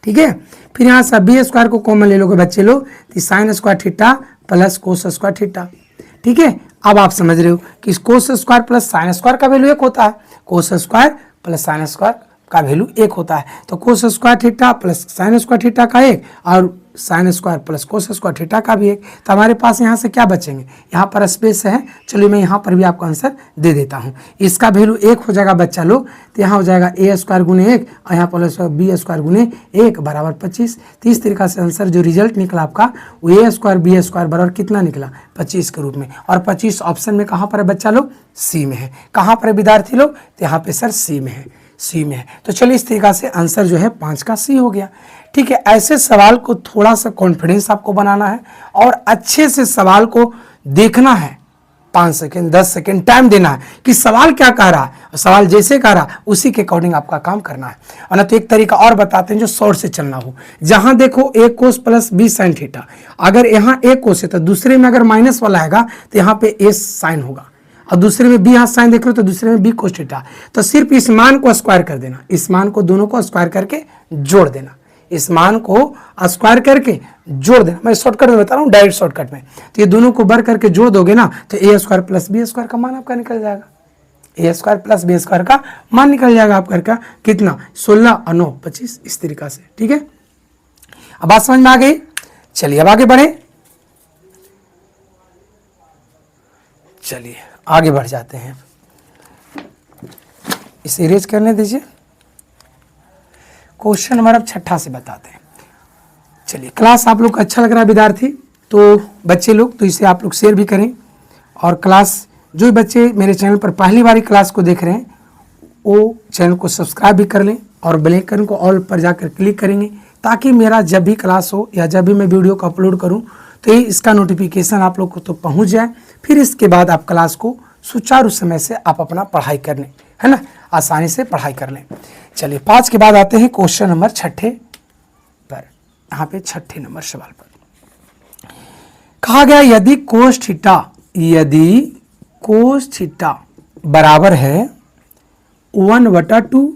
ठीक है, फिर यहाँ से बी स्क्वायर को कॉमन ले लोगे बच्चे लोग, तो sign square theta plus cos square theta. ठीक है, अब आप समझ रहे हो कि cos square plus sine square का वैल्यू एक होता है, cos square plus sine square का वैल्यू एक होता है। तो कोस square theta plus sign square theta का एक, और sine square plus cos square theta का भी एक। तो हमारे पास यहाँ से क्या बचेंगे, यहाँ पर स्पेस है, चलिए मैं यहाँ पर भी आपको आंसर दे देता हूँ। इसका वैल्यू एक हो जाएगा बच्चा लोग, तो यहाँ हो जाएगा ए स्क्वायर गुने एक और यहाँ प्लस बी स्क्वायर गुने एक बराबर 25। तो इस तरीका से आंसर जो रिजल्ट निकला आपका वो ए स्क्वायर बी स्क्वायर बराबर कितना निकला 25 के रूप में। और 25 ऑप्शन में कहाँ पर है बच्चा लोग, सी में है। कहाँ पर है विद्यार्थी लोग, तो यहाँ पे सर सी में है, सी में है। तो चलिए इस तरीका से आंसर जो है 5 का सी हो गया। ठीक है, ऐसे सवाल को थोड़ा सा कॉन्फिडेंस आपको बनाना है और अच्छे से सवाल को देखना है, 5 सेकंड 10 सेकंड टाइम देना है कि सवाल क्या कह रहा है, और सवाल जैसे कह रहा है उसी के अकॉर्डिंग आपका काम करना है। और ना तो एक तरीका और बताते हैं जो शॉर्ट से चलना हो, जहां देखो ए कोस प्लस बी साइन थीटा, अगर यहाँ ए कोस है तो दूसरे में अगर माइनस वाला आएगा तो यहाँ पे ए साइन होगा, और दूसरे में बी यहाँ साइन देख रहे हो तो दूसरे में बी कोस थीटा। तो सिर्फ इस मान को स्क्वायर कर देना, इस मान को दोनों को स्क्वायर करके जोड़ देना, इस मान को स्क्वायर करके जोड़ देना। मैं शॉर्टकट में बता रहा हूँ, डायरेक्ट शॉर्टकट में। तो ये दोनों को बर करके जोड़ दोगे ना तो a square plus b square का मान आपका निकल जाएगा, ए स्क्वायर प्लस बी स्क्वायर का मान निकल जाएगा आपका कितना 16 और 9 25 इस तरीका से। ठीक है, अब बात समझ में आ गई। चलिए अब आगे बढ़े, चलिए आगे बढ़ जाते हैं, इसे इरेज करने दीजिए। क्वेश्चन नंबर अब 6 से बताते हैं। चलिए, क्लास आप लोग को अच्छा लग रहा है विद्यार्थी, तो बच्चे लोग तो इसे आप लोग शेयर भी करें, और क्लास जो बच्चे मेरे चैनल पर पहली बार क्लास को देख रहे हैं वो चैनल को सब्सक्राइब भी कर लें और बेल आइकन को ऑल पर जाकर क्लिक करेंगे, ताकि मेरा जब भी क्लास हो या जब भी मैं वीडियो को अपलोड करूं तो ये इसका नोटिफिकेशन आप लोग को तो पहुंच जाए। फिर इसके बाद आप क्लास को सुचारू समय से आप अपना पढ़ाई कर लें, है ना, आसानी से पढ़ाई कर लें। चलिए 5 के बाद आते हैं क्वेश्चन नंबर 6 पर। यहाँ पे 6 नंबर सवाल पर कहा गया यदि कोस थीटा बराबर है 1/2।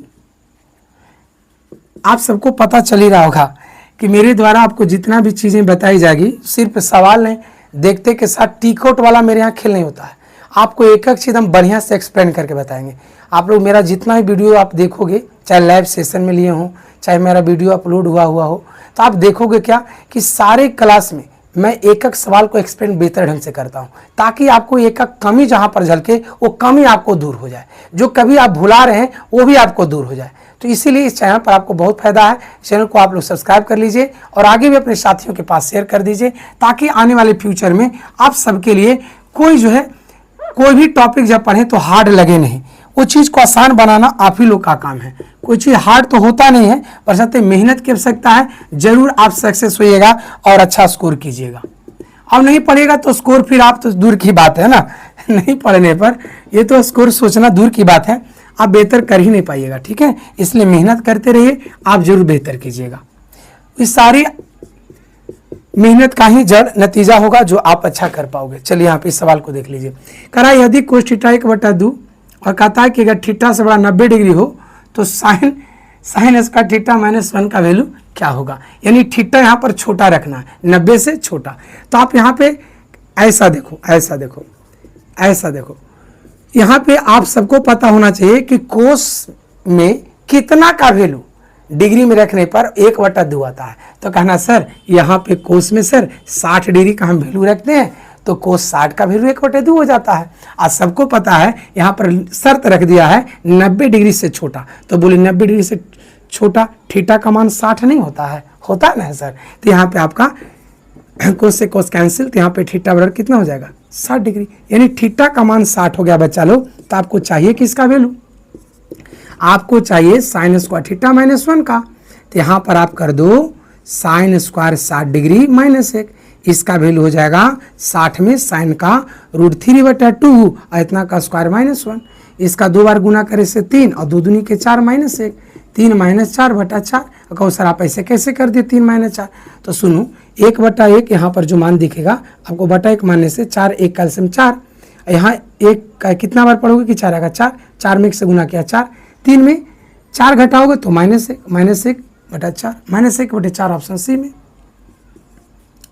आप सबको पता चल ही रहा होगा कि मेरे द्वारा आपको जितना भी चीज़ें बताई जाएगी सिर्फ सवाल नहीं, देखते के साथ टिकआउट वाला मेरे यहाँ खेल नहीं होता है। आपको एक एक चीज़ हम बढ़िया से एक्सप्लेन करके बताएंगे। आप लोग मेरा जितना भी वीडियो आप देखोगे, चाहे लाइव सेशन में लिए हों, चाहे मेरा वीडियो अपलोड हुआ हो, तो आप देखोगे क्या कि सारे क्लास में मैं एक एक सवाल को एक्सप्लेन बेहतर ढंग से करता हूं, ताकि आपको एक एक कमी जहां पर झलके वो कमी आपको दूर हो जाए, जो कभी आप भुला रहे हैं वो भी आपको दूर हो जाए। तो इसीलिए इस चैनल पर आपको बहुत फायदा है। चैनल को आप लोग सब्सक्राइब कर लीजिए और आगे भी अपने साथियों के पास शेयर कर दीजिए, ताकि आने वाले फ्यूचर में आप सबके लिए कोई भी टॉपिक जब पढ़ें तो हार्ड लगे नहीं। वो चीज़ को आसान बनाना आप ही लोग का काम है। कोई चीज़ हार्ड तो होता नहीं है, पर सत्य मेहनत की आवश्यकता है। जरूर आप सक्सेस होइएगा और अच्छा स्कोर कीजिएगा। अब नहीं पढ़ेगा तो स्कोर फिर आप तो दूर की बात है ना, नहीं पढ़ने पर ये तो स्कोर सोचना दूर की बात है, आप बेहतर कर ही नहीं पाइएगा। ठीक है, इसलिए मेहनत करते रहिए, आप जरूर बेहतर कीजिएगा। इस सारी मेहनत का ही जड़ नतीजा होगा जो आप अच्छा कर पाओगे। चलिए यहाँ पे इस सवाल को देख लीजिए। करा यदि कोस थीटा 1/2 और कहता है कि अगर थीटा से बड़ा 90 डिग्री हो तो साइन स्क्वायर थीटा -1 का वैल्यू क्या होगा। यानी थीटा यहाँ पर छोटा रखना है, 90 से छोटा। तो आप यहाँ पे ऐसा देखो, ऐसा देखो, ऐसा देखो, यहाँ पे आप सबको पता होना चाहिए कि कोस में कितना का वैल्यू डिग्री में रखने पर 1/2 आता है। तो कहना सर यहाँ पे कोस में सर 60 डिग्री का हम वैल्यू रखते हैं, तो कोस 60 का वैल्यू 1/2 हो जाता है। आज सबको पता है, यहाँ पर शर्त रख दिया है 90 डिग्री से छोटा, तो बोले 90 डिग्री से छोटा थीटा का मान 60 नहीं होता है, होता है ना सर। तो यहाँ पे आपका कोस से कोस कैंसिल, तो यहाँ पे थीटा बराबर कितना हो जाएगा 60 डिग्री, यानी थीटा का मान 60 हो गया बच्चा लोग। तो आपको चाहिए किसका वैल्यू, आपको चाहिए साइन स्क्वायर थीटा -1 का। तो यहाँ पर आप कर दो साइन स्क्वायर 60 डिग्री -1, इसका वैल्यू हो जाएगा 60 में साइन का √3/2 और इतना का स्क्वायर -1, इसका 2 बार गुना करे से 3 और 2 दूनी के 4 -1, 3 - 4/4। कहो सर आप ऐसे कैसे कर दिए 3 - 4, तो सुनो 1/1 यहाँ पर जो मान दिखेगा आपको बटा 1 मानने से 4 1 कैल्सियम 4, यहाँ 1 का कितना बार पढ़ोगे कि 4 आएगा 4, 4 में 1 से गुना किया 4, 3 में 4 घटाओगे तो -1 -1/4 -1/4 ऑप्शन सी में,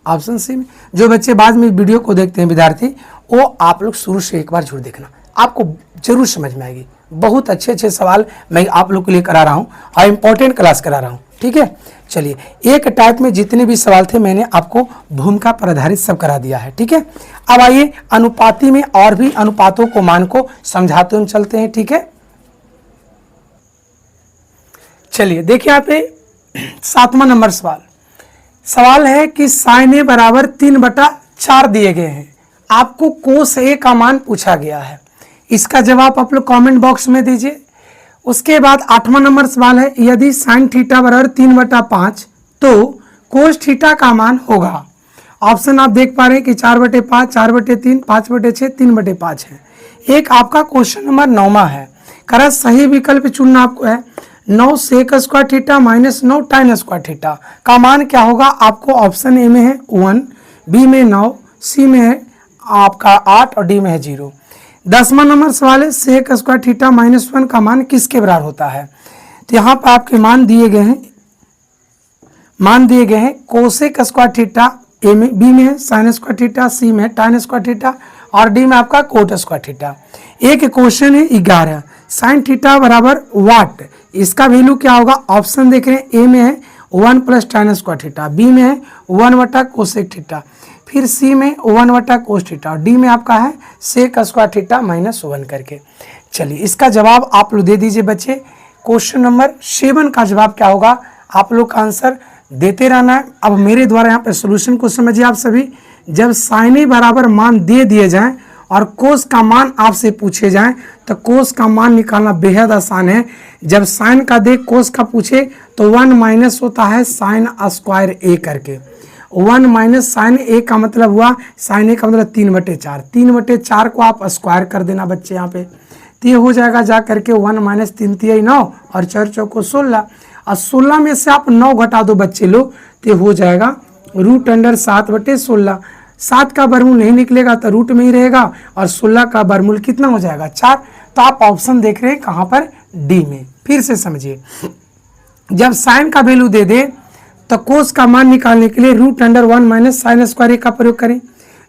ऑप्शन सी में। जो बच्चे बाद में वीडियो को देखते हैं विद्यार्थी, वो आप लोग शुरू से एक बार जरूर देखना, आपको जरूर समझ में आएगी। बहुत अच्छे अच्छे सवाल मैं आप लोग के लिए करा रहा हूँ और इम्पोर्टेंट क्लास करा रहा हूँ, ठीक है। चलिए, एक टाइप में जितने भी सवाल थे मैंने आपको भूमिका पर आधारित सब करा दिया है, ठीक है। अब आइए अनुपाती में और भी अनुपातों को मान को समझाते हुए चलते हैं, ठीक है। चलिए देखिए यहाँ पे 7वां नंबर सवाल है कि साइन ए बराबर 3/4 दिए गए हैं, आपको कोस ए का मान पूछा गया है। इसका जवाब आप लोग कमेंट बॉक्स में दीजिए। उसके बाद 8वां नंबर सवाल है, यदि साइन थीटा बराबर 3/5 तो कोस थीटा का मान होगा। ऑप्शन आप देख पा रहे हैं कि 4/5, 4/3, 5/6, 3/5 है। एक आपका क्वेश्चन नंबर 9वां है, करा सही विकल्प चुनना आपको है। 9 sec square theta -9 tan square theta का मान क्या होगा, आपको ऑप्शन ए में है 1, बी में 9, सी में है आपका 8 और डी में है 0। 10वां नंबर सवाल है, सेक स्क्वायर थीटा -1 का मान किसके बराबर होता है। तो यहाँ पर आपके मान दिए गए हैं कोसेक स्क्वायर थीटा ए में, बी में है साइन स्क्वायर थीटा, सी में है टाइन स्क्वायर थीटा और डी में आपका कोट स्क्वायर थीटा। एक क्वेश्चन है 11, साइन थीटा बराबर वाट, इसका वैल्यू क्या होगा। ऑप्शन देख रहे हैं, ए में है 1 + टाइन स्क्वायर थीटा, बी में है 1/, कोसेक थीटा, फिर सी में 1/, कोस थीटा और डी में आपका है सेक स्क्वायर थीटा -1 करके। चलिए इसका जवाब आप लोग दे दीजिए बच्चे। क्वेश्चन नंबर 7 का जवाब क्या होगा, आप लोग का आंसर देते रहना है। अब मेरे द्वारा यहाँ पर सोल्यूशन को समझिए आप सभी। जब साइन ए बराबर मान दे दिए जाएं और कोस का मान आपसे पूछे जाएं तो कोस का मान निकालना बेहद आसान है। जब साइन का दे कोस का पूछे तो 1 माइनस होता है साइन स्क्वायर ए करके। 1 माइनस साइन ए का मतलब हुआ, साइन ए का मतलब 3/4, 3/4 को आप स्क्वायर कर देना बच्चे यहाँ पे, तो ये हो जाएगा जा करके 1 - 3 × 9 और 4 × 4 = 16 और 16 में से आप 9 घटा दो बच्चे लोग, तो हो जाएगा √7/16। 7 का वर्गमूल नहीं निकलेगा तो रूट में ही रहेगा और 16 का वर्गमूल कितना हो जाएगा 4। तो आप ऑप्शन देख रहे हैं कहाँ पर, डी में। फिर से समझिए, जब साइन का वैल्यू दे दे तो कोस का मान निकालने के लिए √1 - साइन स्क्वायर ए का प्रयोग करें।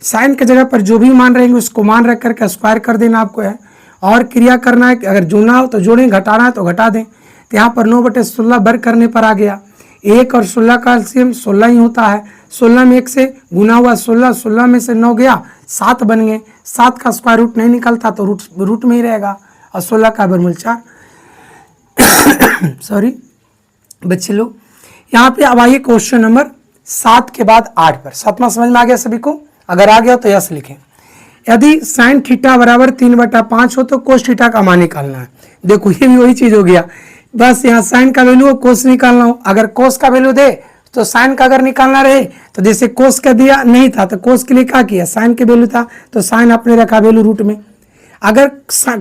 साइन की जगह पर जो भी मान रहेंगे उसको मान रख करके स्क्वायर कर देना आपको है, और क्रिया करना है। अगर जोड़ना हो तो जोड़ें, घटाना है तो घटा दें। तो यहाँ पर 9/16 वर्ग करने पर आ गया। 1 और 16 का एलसीएम 16 ही होता है। 16 में 1 से गुना हुआ 16, 16 में से 9 गया 7 बन गए। 7 का स्क्वायर रूट नहीं निकलता तो रूट में ही रहेगा और 16 का वर्गमूल 4। सॉरी बच्चे लोग, यहाँ पे अब आइए क्वेश्चन नंबर 7 के बाद 8 पर। 7वां समझ में आ गया सभी को? अगर आ गया तो यस लिखें। यदि साइन थीटा बराबर 3/5 हो तो कोस थीटा का मान निकालना है। देखो ये भी वही चीज हो गया, बस यहाँ साइन का वैल्यू हो, कोस निकालना हो। अगर कोस का वैल्यू दे तो साइन का अगर निकालना रहे तो जैसे कोस का दिया नहीं था तो कोस के लिए क्या किया, साइन के वैल्यू था तो साइन आपने रखा वैल्यू रूट में। अगर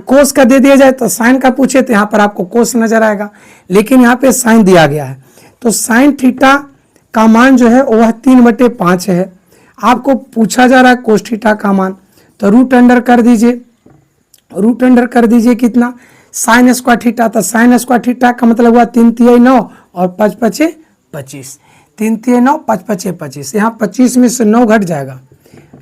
कोस का दे दिया जाए तो साइन का पूछे तो यहाँ पर आपको कोस नजर आएगा, लेकिन यहाँ पे साइन दिया गया है तो साइन थीटा का मान जो है वह 3/5 है। आपको पूछा जा रहा है कोस थीटा का मान, तो रूट अंडर कर दीजिए। रूट अंडर कर दीजिए कितना, साइन स्क्वायर थीटा, तो साइन स्क्वायर थीटा का मतलब हुआ 3 × 9 और 5 × 5 = 25। 3 × 9 5 × 5 = 25। यहाँ 25 में से 9 घट जाएगा।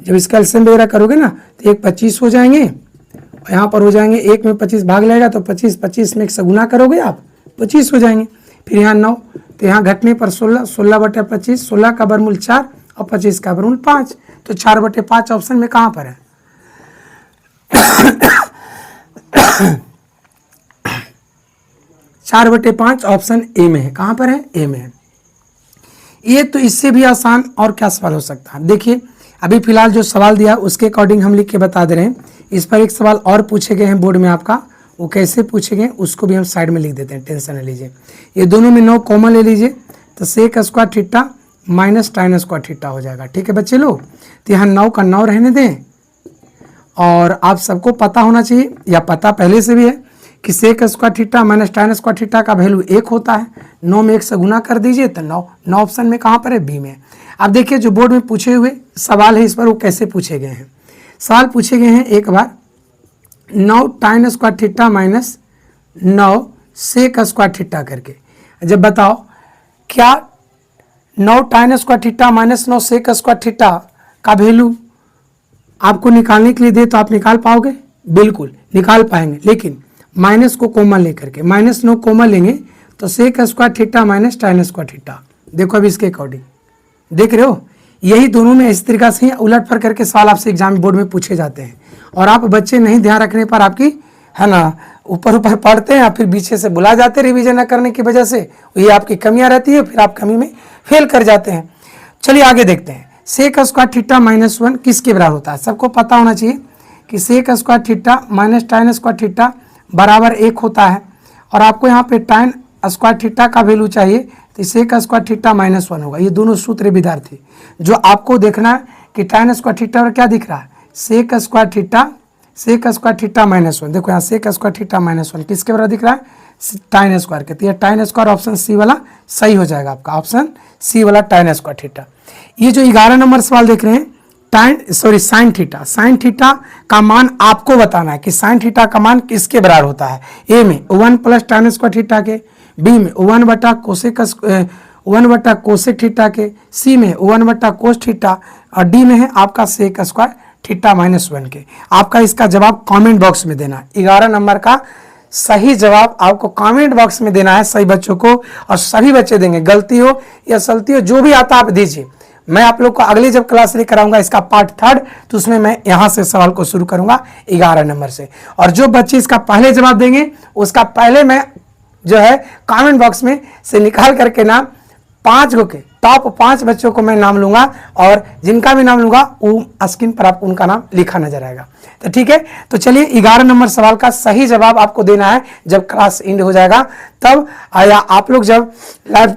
जब इसका एलसीएम वगैरह करोगे ना तो 1 25 हो जाएंगे और यहाँ पर हो जाएंगे 1 में 25 भाग लगेगा तो 25, 25 में 1 से गुना करोगे आप 25 हो जाएंगे। फिर यहाँ 9, तो यहाँ घटने पर 16, 16/25, 16 का वर्गमूल 4 और 25 का वर्गमूल 5। तो 4/5 ऑप्शन में कहाँ पर है? 4/5 ऑप्शन ए में है। कहाँ पर है? ए में है। ये तो इससे भी आसान और क्या सवाल हो सकता है? देखिए अभी फिलहाल जो सवाल दिया उसके अकॉर्डिंग हम लिख के बता दे रहे हैं। इस पर एक सवाल और पूछे गए हैं बोर्ड में आपका, वो कैसे पूछे गए उसको भी हम साइड में लिख देते हैं, टेंशन न लीजिए। ये दोनों में 9 कॉमन ले लीजिए तो sec square theta minus tan square theta हो जाएगा। ठीक है बच्चे लोग, तो यहाँ 9 का 9 रहने दें। और आप सबको पता होना चाहिए या पता पहले से भी है कि sec square theta minus tan square theta का वैल्यू 1 होता है। 9 में 1 से गुना कर दीजिए तो 9 ऑप्शन में कहाँ पर है? बी में। अब देखिए जो बोर्ड में पूछे हुए सवाल है इस पर वो कैसे पूछे गए हैं। सवाल पूछे गए हैं एक बार 9 tan square theta minus 9 sec square theta करके। जब बताओ क्या 9 tan square theta minus 9 sec square theta का वैल्यू आपको निकालने के लिए दे तो आप निकाल पाओगे? बिल्कुल निकाल पाएंगे, लेकिन माइनस को कॉमन लेकर के -9 कॉमन लेंगे तो sec square theta minus tan square theta. देखो अब इसके अकॉर्डिंग देख रहे हो, यही दोनों में इस तरीका से उलट फर करके सवाल आपसे एग्जाम बोर्ड में पूछे जाते हैं। और आप बच्चे नहीं ध्यान रखने पर आपकी है ना ऊपर पढ़ते हैं, फिर पीछे से बुला जाते हैं रिवीजन न करने की वजह से, ये आपकी कमियां रहती है, फिर आप कमी में फेल कर जाते हैं। चलिए आगे देखते हैं। सेक स्क्वायर थीटा -1 किसके बराबर होता है? सबको पता होना चाहिए कि sec square theta minus tan square theta बराबर 1 होता है। और आपको यहाँ पे टाइन स्क्वायर थीटा का वैल्यू चाहिए तो सेक स्क्वायर थीटा -1 होगा। ये दोनों सूत्र विद्यार्थी जो आपको देखना है कि टाइन स्क्वायर थीटा और क्या दिख रहा है? Sec square theta -1। देखो यहाँ सेक स्क्वायर थीटा -1 किसके बराबर दिख रहा है? टाइन स्क्वायर के। तो ये टाइन स्क्वायर ऑप्शन सी वाला सही हो जाएगा आपका, ऑप्शन सी वाला टाइन स्क्वायर थीटा। ये जो 11 नंबर सवाल देख रहे हैं साइन थीटा का मान आपको बताना है कि साइन थीटा का मान किसके बराबर होता है? ए में 1 प्लस टाइन स्क्वायर थीटा के, बी में 1/कोसेक थीटा के, सी में 1/कोस थीटा और डी में है आपका सेक स्क्वायर थीटा -1 के। आपका इसका जवाब कमेंट बॉक्स में देना है। 11 नंबर का सही जवाब आपको कमेंट बॉक्स में देना है सही बच्चों को, और सभी बच्चे देंगे, गलती हो या सलती हो जो भी आता आप दीजिए। मैं आप लोग को अगली जब क्लास लेकर आऊंगा इसका पार्ट 3 तो उसमें मैं यहां से सवाल को शुरू करूंगा 11 नंबर से। और जो बच्चे इसका पहले जवाब देंगे उसका पहले मैं जो है कमेंट बॉक्स में से निकाल करके नाम 5 गो के टॉप 5 बच्चों को मैं नाम लूंगा, और जिनका भी नाम लूंगा वो स्क्रीन पर आप उनका नाम लिखा नजर आएगा। तो ठीक है, तो चलिए 11 नंबर सवाल का सही जवाब आपको देना है जब क्लास एंड हो जाएगा। तब आया आप लोग जब लाइव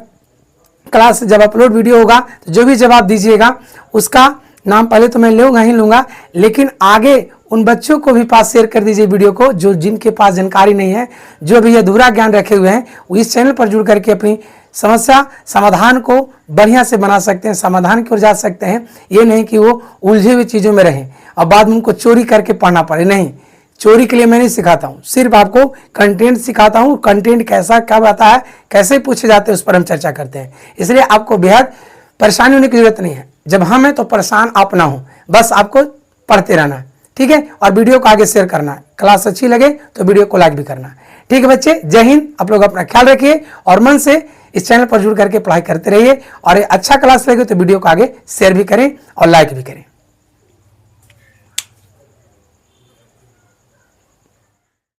क्लास जब अपलोड वीडियो होगा तो जो भी जवाब दीजिएगा उसका नाम पहले तो मैं लूंगा, लेकिन आगे उन बच्चों को भी पास शेयर कर दीजिए वीडियो को जो जिनके पास जानकारी नहीं है, जो भी अधूरा ज्ञान रखे हुए हैं, वो इस चैनल पर जुड़ करके अपनी समस्या समाधान को बढ़िया से बना सकते हैं, समाधान की ओर जा सकते हैं। ये नहीं कि वो उलझे हुई चीज़ों में रहें और बाद में उनको चोरी करके पढ़ना पड़े। नहीं, चोरी के लिए मैं नहीं सिखाता हूँ, सिर्फ आपको कंटेंट सिखाता हूँ। कंटेंट कैसा कब आता है, कैसे पूछे जाते हैं, उस पर हम चर्चा करते हैं। इसलिए आपको बेहद परेशानी होने की जरूरत नहीं है। जब हम हैं तो परेशान आप ना हो, बस आपको पढ़ते रहना है, ठीक है। और वीडियो को आगे शेयर करना है। क्लास अच्छी लगे तो वीडियो को लाइक भी करना है, ठीक है बच्चे। जय हिंद। आप लोग अपना ख्याल रखिए और मन से इस चैनल पर जुड़ करके पढ़ाई करते रहिए। और अच्छा क्लास लगे तो वीडियो को आगे शेयर भी करें और लाइक भी करें।